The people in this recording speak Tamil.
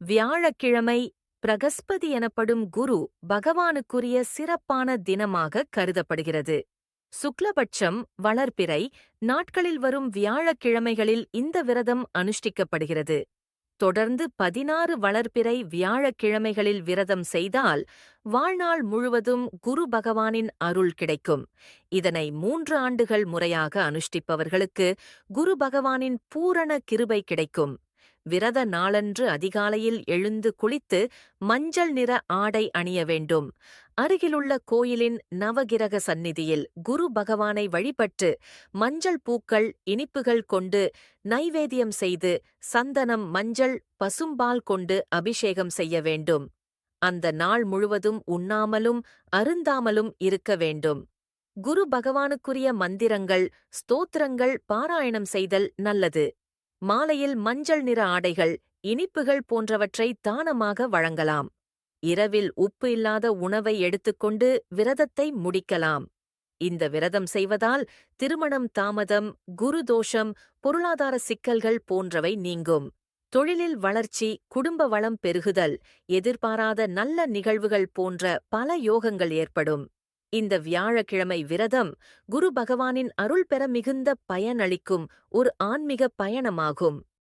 வியாழக்கிழமை பிரகஸ்பதி எனப்படும் குரு பகவானுக்குரிய சிறப்பான தினமாக கருதப்படுகிறது. சுக்லபட்சம் வளர்பிறை நாட்களில் வரும் வியாழக்கிழமைகளில் இந்த விரதம் அனுஷ்டிக்கப்படுகிறது. தொடர்ந்து 16 வளர்பிறை வியாழக்கிழமைகளில் விரதம் செய்தால் வாழ்நாள் முழுவதும் குரு பகவானின் அருள் கிடைக்கும். இதனை 3 ஆண்டுகள் முறையாக அனுஷ்டிப்பவர்களுக்கு குரு பகவானின் பூரண கிருபை கிடைக்கும். விரத நாளன்று அதிகாலையில் எழுந்து குளித்து மஞ்சள் நிற ஆடை அணிய வேண்டும். அருகிலுள்ள கோயிலின் நவகிரக சந்நிதியில் குரு பகவானை வழிபட்டு மஞ்சள் பூக்கள், இனிப்புகள் கொண்டு நைவேத்தியம் செய்து சந்தனம், மஞ்சள், பசும்பால் கொண்டு அபிஷேகம் செய்ய வேண்டும். அந்த நாள் முழுவதும் உண்ணாமலும் அருந்தாமலும் இருக்க வேண்டும். குரு பகவானுக்குரிய மந்திரங்கள், ஸ்தோத்திரங்கள் பாராயணம் செய்தல் நல்லது. மாலையில் மஞ்சள் நிற ஆடைகள், இனிப்புகள் போன்றவற்றை தானமாக வழங்கலாம். இரவில் உப்பு இல்லாத உணவை எடுத்துக்கொண்டு விரதத்தை முடிக்கலாம். இந்த விரதம் செய்வதால் திருமணம் தாமதம், குரு தோஷம், பொருளாதார சிக்கல்கள் போன்றவை நீங்கும். தொழிலில் வளர்ச்சி, குடும்ப வளம் பெருகுதல், எதிர்பாராத நல்ல நிகழ்வுகள் போன்ற பல யோகங்கள் ஏற்படும். இந்த வியாழக்கிழமை விரதம் குரு பகவானின் அருள் பெற மிகுந்த பயனளிக்கும் ஒரு ஆன்மீக பயணமாகும்.